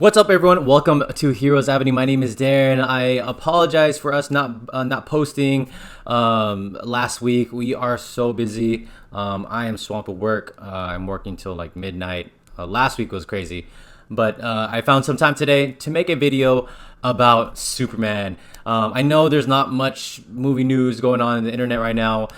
What's up, everyone? Welcome to Heroes Avenue. My name is Darren. I apologize for us not posting last week. We are so busy. I am swamped with work. I'm working till like midnight. Last week was crazy, but I found some time today to make a video about Superman. I know there's not much movie news going on the internet right now.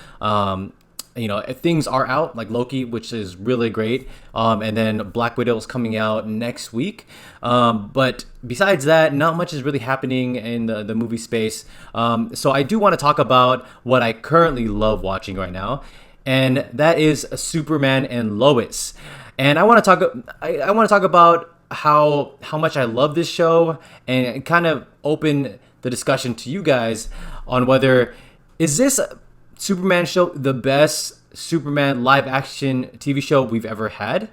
Things are out like Loki, which is really great, and then Black Widow is coming out next week, but besides that, not much is really happening in the movie space. So I do want to talk about what I currently love watching right now, and that is Superman and Lois. And I want to talk about how much I love this show, and kind of open the discussion to you guys on whether is this Superman show the best Superman live action TV show we've ever had.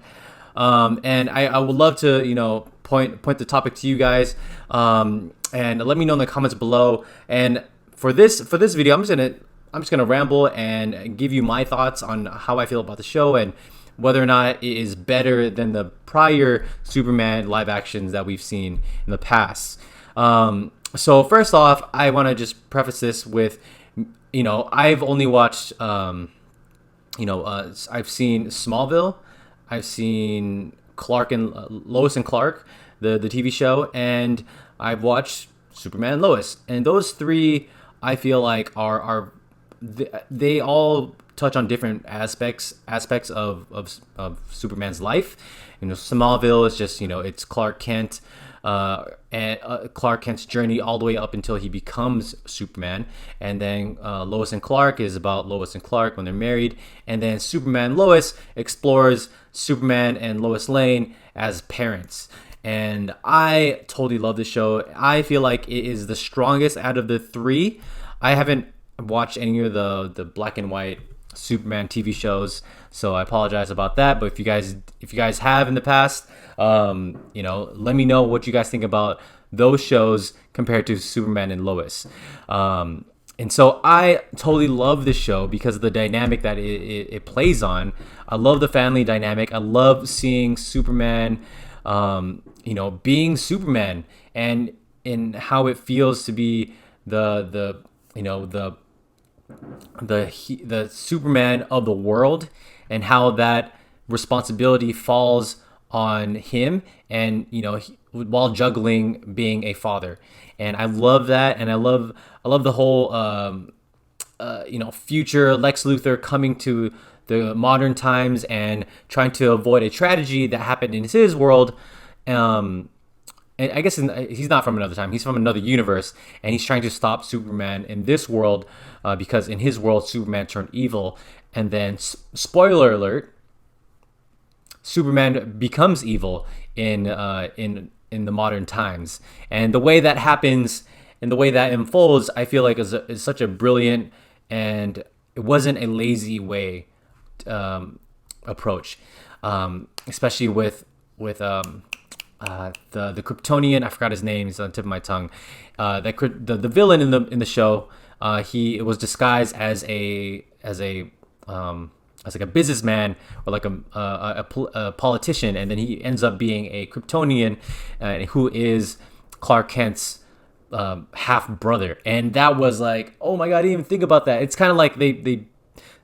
And I would love to point the topic to you guys, and let me know in the comments below. And for this video, I'm just gonna ramble and give you my thoughts on how I feel about the show and whether or not it is better than the prior Superman live actions that we've seen in the past. So first off, I want to just preface this with, I've only watched, I've seen Smallville, I've seen Lois and Clark, the TV show, and I've watched Superman and Lois, and those three I feel like they all touch on different aspects of Superman's life. Smallville is just it's Clark Kent. And Clark Kent's journey all the way up until he becomes Superman, and then Lois and Clark is about Lois and Clark when they're married, and then Superman Lois explores Superman and Lois Lane as parents. And I totally love this show. I feel like it is the strongest out of the three. I haven't watched any of the black and white Superman TV shows, so I apologize about that. But if you guys have in the past, let me know what you guys think about those shows compared to Superman and Lois. And so I totally love this show because of the dynamic that it plays on. I love the family dynamic. I love seeing Superman, being Superman, and in how it feels to be the Superman of the world, and how that responsibility falls on him, and while juggling being a father. And I love that, and I love the whole future Lex Luthor coming to the modern times and trying to avoid a tragedy that happened in his world. And I guess he's not from another time. He's from another universe, and he's trying to stop Superman in this world because in his world, Superman turned evil. And then, spoiler alert, Superman becomes evil in the modern times. And the way that happens and the way that unfolds, I feel like is such a brilliant, and it wasn't a lazy way approach, especially with the Kryptonian. I forgot his name. It's on the tip of my tongue. The villain in the show. He was disguised as like a businessman or like a politician, and then he ends up being a Kryptonian, who is Clark Kent's half brother. And that was like, oh my god, I didn't even think about that. It's kind of like they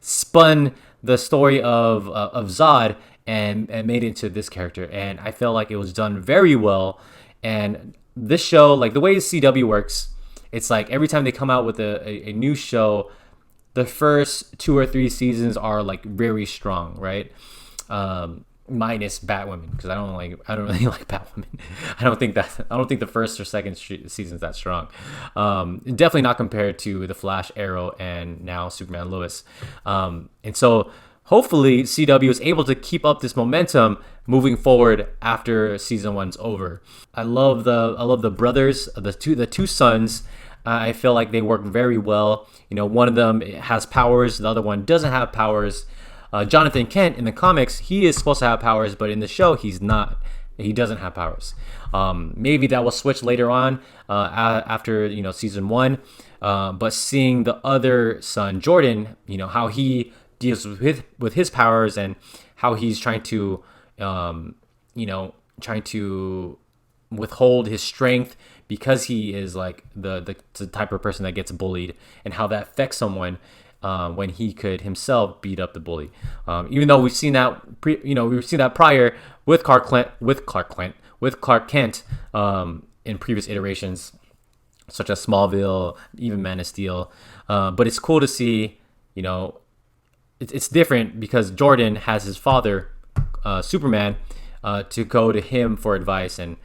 spun the story of Zod and made it into this character, and I felt like it was done very well. And this show, like the way CW works, it's like every time they come out with a new show, the first 2 or 3 seasons are like very strong, right? Minus Batwoman, because I don't really like Batwoman. I don't think the first or second season's that strong. Definitely not compared to The Flash, Arrow, and now Superman, Lois. And so hopefully CW is able to keep up this momentum moving forward after season 1's over. I love the brothers, the two sons. I feel like they work very well. One of them has powers, the other one doesn't have powers. Jonathan Kent in the comics, he is supposed to have powers, but in the show he's not. He doesn't have powers. Maybe that will switch later on after season 1. But seeing the other son, Jordan, how he deals with his powers, and how he's trying to withhold his strength because he is like the type of person that gets bullied, and how that affects someone when he could himself beat up the bully. Even though we've seen that, we've seen that prior with Clark Kent in previous iterations, such as Smallville, even Man of Steel. But it's cool to see, it's different because Jordan has his father, Superman, to go to him for advice, and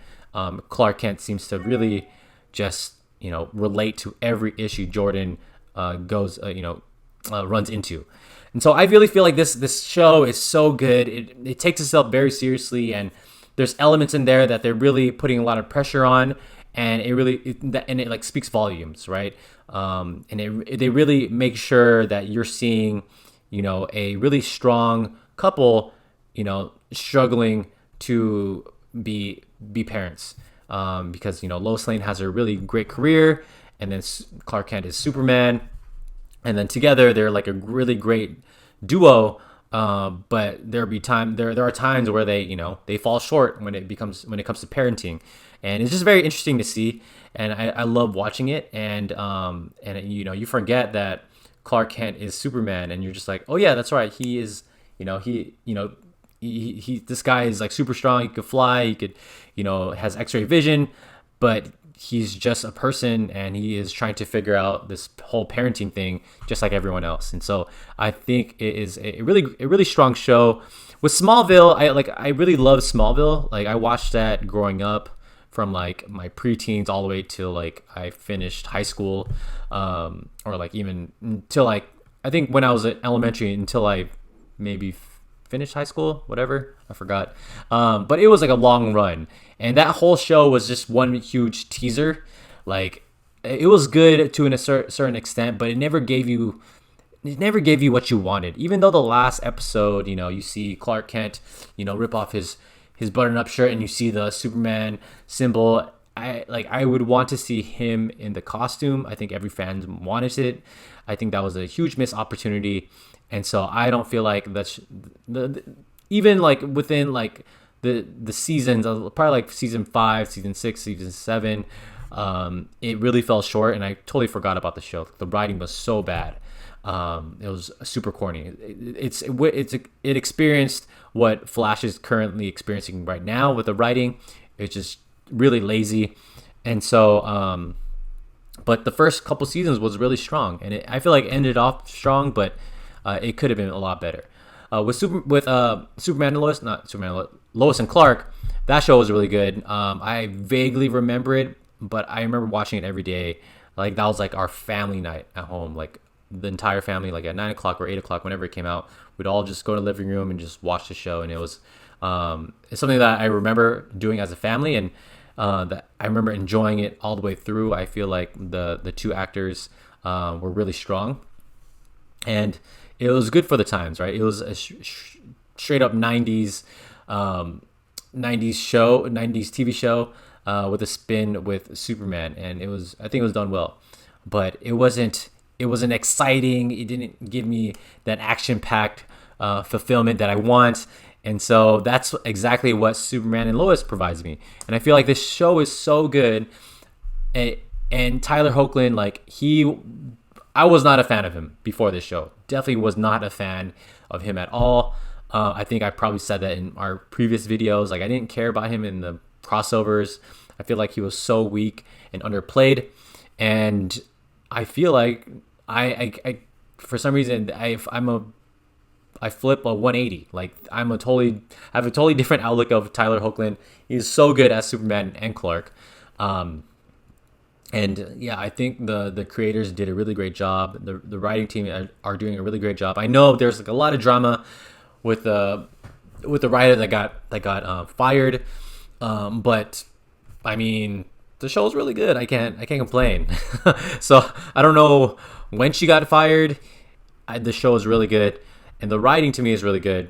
Clark Kent seems to really just relate to every issue Jordan runs into. And so I really feel like this show is so good. It takes itself very seriously, and there's elements in there that they're really putting a lot of pressure on, and it like speaks volumes, right? They really make sure that you're seeing a really strong couple struggling to be parents, because Lois Lane has a really great career, and then Clark Kent is Superman, and then together they're like a really great duo. But there are times where they fall short when it comes to parenting, and it's just very interesting to see, and I love watching it. And you forget that Clark Kent is Superman, and you're just like, oh yeah, that's right, he is. He this guy is like super strong. He could fly. He could, has X-ray vision, but he's just a person, and he is trying to figure out this whole parenting thing just like everyone else. And so I think it is a really strong show. With Smallville, I really love Smallville. Like I watched that growing up from like my preteens all the way till like I finished high school, or like even until like I think when I was at elementary until I maybe finished high school, whatever, I forgot. But it was like a long run, and that whole show was just one huge teaser. Like it was good to a certain extent, but it never gave you what you wanted. Even though the last episode, you see Clark Kent, rip off his button-up shirt, and you see the Superman symbol. I would want to see him in the costume. I think every fan wanted it. I think that was a huge missed opportunity. And so I don't feel like that's even like within like the seasons, probably like season 5, season 6, season 7, it really fell short, and I totally forgot about the show. The writing was so bad. It was super corny. It experienced what Flash is currently experiencing right now with the writing. It's just really lazy, and so but the first couple seasons was really strong, and I feel like it ended off strong, but it could have been a lot better. With Superman and Lois, not Superman, Lois and Clark, that show was really good. I vaguely remember it, but I remember watching it every day. Like that was like our family night at home, like the entire family, like at 9 o'clock or 8 o'clock, whenever it came out, we'd all just go to the living room and just watch the show. And it was it's something that I remember doing as a family, and that I remember enjoying it all the way through. I feel like the two actors were really strong, and it was good for the times, right? It was a straight up 90s show, 90s TV show with a spin with Superman, and I think it was done well, but it wasn't exciting. It didn't give me that action-packed fulfillment that I want. And so that's exactly what Superman and Lois provides me. And I feel like this show is so good. And Tyler Hoechlin, I was not a fan of him before this show. Definitely was not a fan of him at all. I think I probably said that in our previous videos. Like I didn't care about him in the crossovers. I feel like he was so weak and underplayed. And I feel like I for some reason I flip a 180. Like I have a totally different outlook of Tyler Hoechlin. He's so good as Superman and Clark. And yeah, I think the creators did a really great job. The writing team are doing a really great job. I know there's like a lot of drama with the writer that got fired, but I mean the show's really good. I can't complain. So I don't know when she got fired. The show is really good, and the writing to me is really good.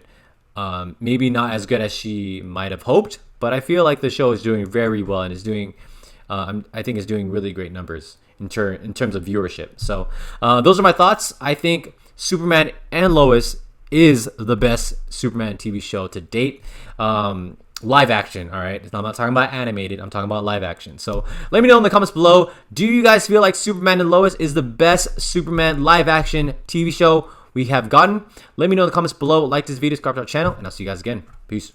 Maybe not as good as she might have hoped, but I feel like the show is doing very well and is doing. I think is doing really great numbers in terms of viewership. So those are my thoughts. I think Superman and Lois is the best Superman TV show to date. live action. All right, I'm not talking about animated, I'm talking about live action. So let me know in the comments below, do you guys feel like Superman and Lois is the best Superman live action TV show we have gotten? Let me know in the comments below. Like this video, subscribe to our channel, and I'll see you guys again. Peace.